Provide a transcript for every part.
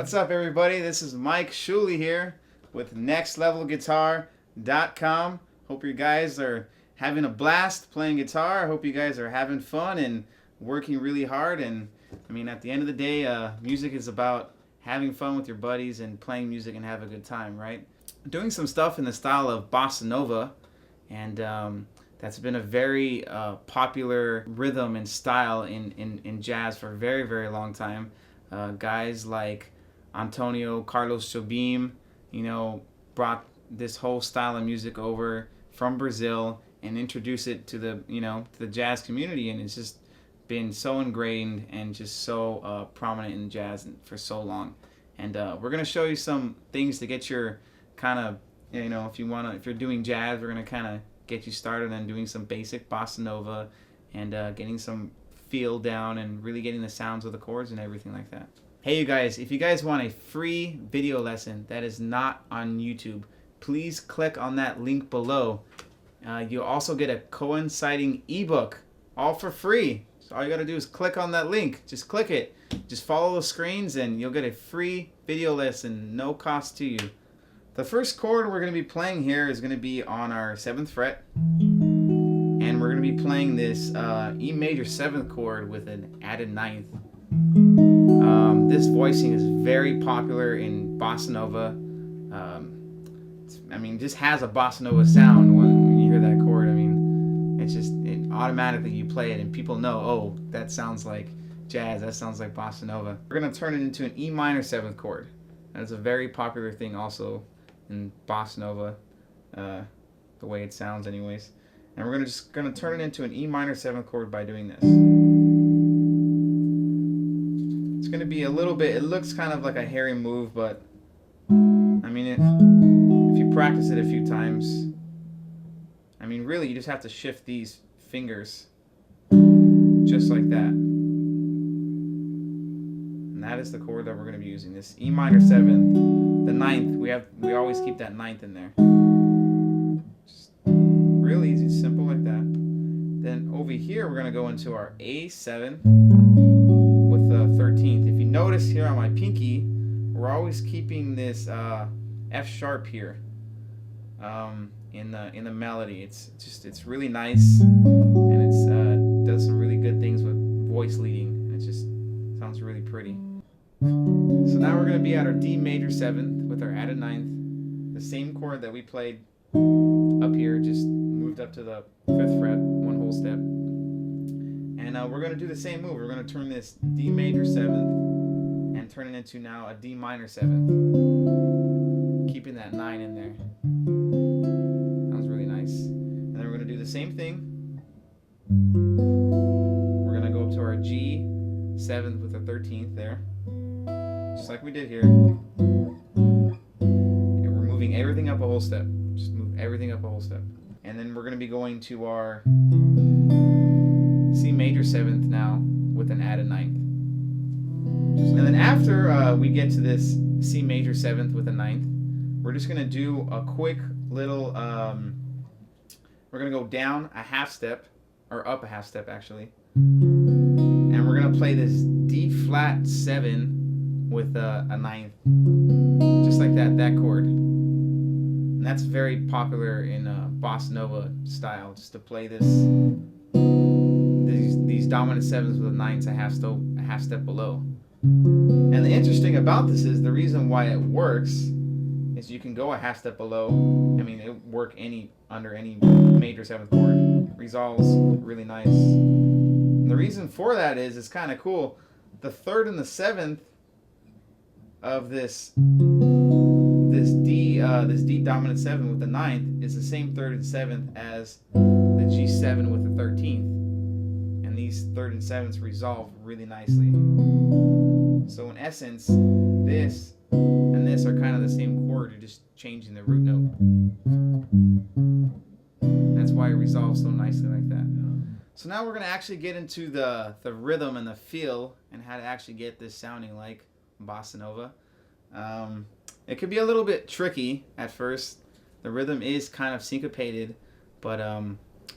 What's up, everybody? This is Mike Shuley here with nextlevelguitar.com. Hope you guys are having a blast playing guitar. I hope you guys are having fun and working really hard. And I mean, at the end of the day, music is about having fun with your buddies and playing music and have a good time, right? Doing some stuff in the style of Bossa Nova, and that's been a very popular rhythm and style in jazz for a very, very long time. Guys like Antonio Carlos Jobim, brought this whole style of music over from Brazil and introduced it to the jazz community, and it's just been so ingrained and just so prominent in jazz for so long. And we're gonna show you some things to get your kind of, if you're doing jazz, we're gonna kind of get you started on doing some basic bossa nova and getting some feel down and really getting the sounds of the chords and everything like that. Hey you guys, if you guys want a free video lesson that is not on YouTube, please click on that link below. You'll also get a coinciding ebook, all for free. So all you gotta do is click on that link. Just click it. Just follow the screens and you'll get a free video lesson, no cost to you. The first chord we're going to be playing here is going to be on our 7th fret. And we're going to be playing this E major 7th chord with an added 9th. This voicing is very popular in Bossa Nova. Just has a Bossa Nova sound when you hear that chord. It automatically you play it and people know, oh, that sounds like jazz, that sounds like Bossa Nova. We're going to turn it into an E minor 7th chord. That's a very popular thing also in Bossa Nova, the way it sounds anyways. And we're just going to turn it into an E minor 7th chord by doing this. It's going to be a little bit, it looks kind of like a hairy move, but if you practice it a few times, really you just have to shift these fingers just like that. And that is the chord that we're going to be using, this E minor 7th. The 9th, we always keep that 9th in there. Just real easy, simple like that. Then over here we're going to go into our A7 with the 13th. If you notice here on my pinky, we're always keeping this F sharp here in the melody. It's really nice, and it does some really good things with voice leading, and it just sounds really pretty. So now we're going to be at our D major 7th with our added 9th, the same chord that we played up here, just moved up to the 5th fret, one whole step. And we're going to do the same move. We're going to turn this D major 7th and turn it into now a D minor 7th, keeping that 9 in there. Sounds really nice. And then we're going to do the same thing. We're going to go up to our G 7th with the 13th there, just like we did here. And we're moving everything up a whole step. Just move everything up a whole step. And then we're going to be going to our C major 7th now with an added 9th. And then after we get to this C major 7th with a 9th, we're just going to do a quick little, we're going to go down a half step, or up a half step actually. And we're going to play this D flat 7 with a 9th, just like that chord. And that's very popular in Bossa Nova style, just to play these dominant 7s with a 9th a half step below. And the interesting about this is the reason why it works is you can go a half step below. It work under any major 7th chord. Resolves really nice. And the reason for that is it's kind of cool. The 3rd and the 7th of this D dominant 7 with the 9th is the same 3rd and 7th as the G7 with the 13th. And these 3rd and 7ths resolve really nicely. So in essence, this and this are kind of the same chord, you're just changing the root note. That's why it resolves so nicely like that. So now we're going to actually get into the rhythm and the feel and how to actually get this sounding like Bossa Nova. It could be a little bit tricky at first. The rhythm is kind of syncopated, but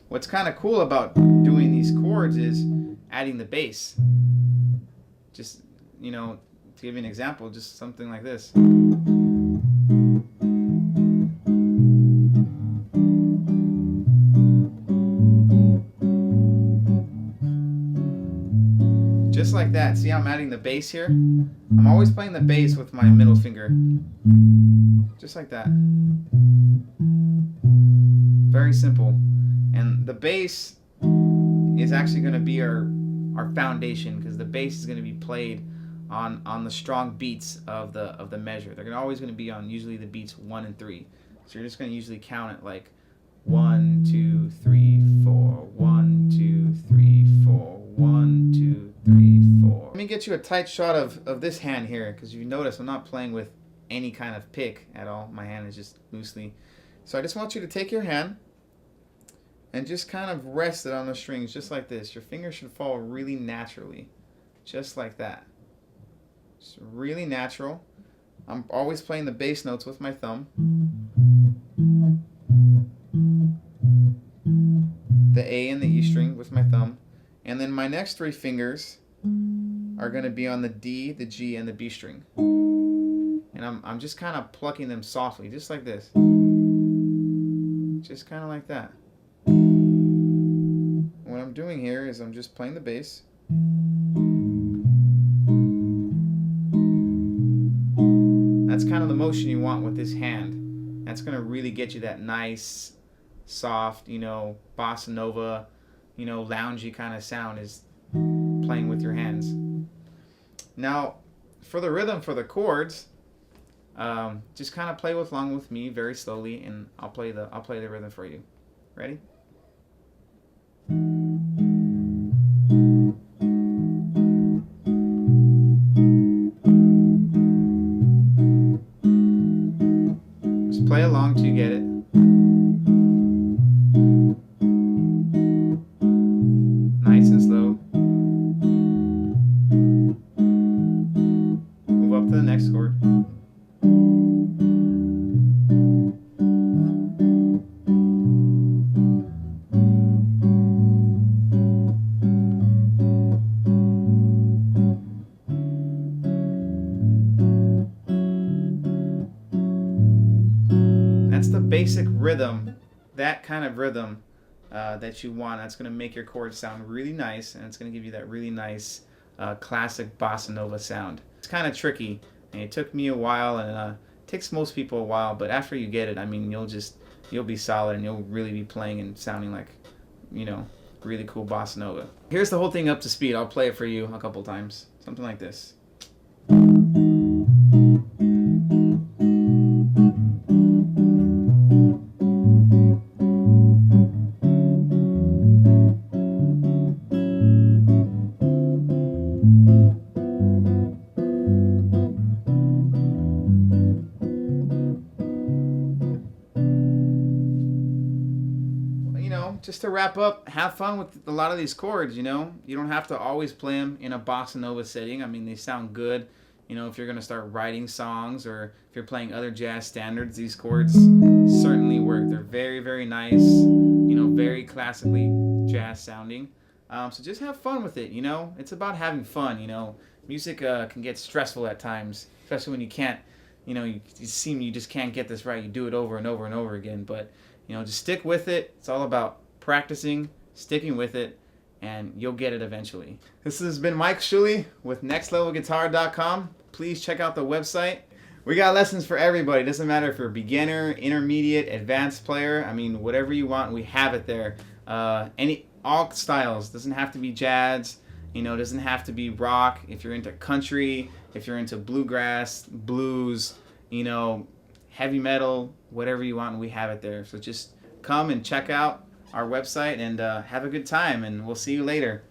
what's kind of cool about doing these chords is adding the bass. Just to give you an example, just something like this. Just like that. See how I'm adding the bass here? I'm always playing the bass with my middle finger. Just like that. Very simple. And the bass is actually going to be our foundation, because the bass is going to be played on the strong beats of the measure. They're always going to be on usually the beats 1 and 3. So you're just going to usually count it like 1, 2, 3, 4, 1, 2, 3, 4, 1, 2, 3, 4. Let me get you a tight shot of this hand here, because you notice I'm not playing with any kind of pick at all. My hand is just loosely. So I just want you to take your hand and just kind of rest it on the strings just like this. Your fingers should fall really naturally, just like that. It's really natural. I'm always playing the bass notes with my thumb. The A and the E string with my thumb. And then my next 3 fingers are going to be on the D, the G, and the B string. And I'm just kind of plucking them softly, just like this. Just kind of like that. What I'm doing here is I'm just playing the bass. That's kind of the motion you want with this hand. That's going to really get you that nice, soft, bossa nova, loungy kind of sound is playing with your hands. Now, for the rhythm, for the chords, just kind of play along with me very slowly, and I'll play the rhythm for you. Ready? Just play along till you get it. Nice and slow. Move up to the next chord. That's the basic rhythm, that kind of rhythm that you want. That's going to make your chords sound really nice, and it's going to give you that really nice classic bossa nova sound. It's kind of tricky, and it took me a while, and it takes most people a while, but after you get it, I mean, you'll be solid, and you'll really be playing and sounding like, really cool bossa nova. Here's the whole thing up to speed. I'll play it for you a couple times. Something like this. Just to wrap up, have fun with a lot of these chords, You don't have to always play them in a bossa nova setting. I mean, they sound good, if you're going to start writing songs, or if you're playing other jazz standards, these chords certainly work. They're very, very nice, very classically jazz sounding. So just have fun with it, It's about having fun, Music can get stressful at times, especially when you can't, you just can't get this right. You do it over and over and over again, but, just stick with it. It's all about practicing, sticking with it, and you'll get it eventually. This has been Mike Shuley with nextlevelguitar.com. Please check out the website. We got lessons for everybody. It doesn't matter if you're a beginner, intermediate, advanced player. I mean, whatever you want, we have it there. All styles. Doesn't have to be jazz. Doesn't have to be rock. If you're into country, if you're into bluegrass, blues, heavy metal, whatever you want, we have it there. So just come and check out our website and have a good time, and we'll see you later.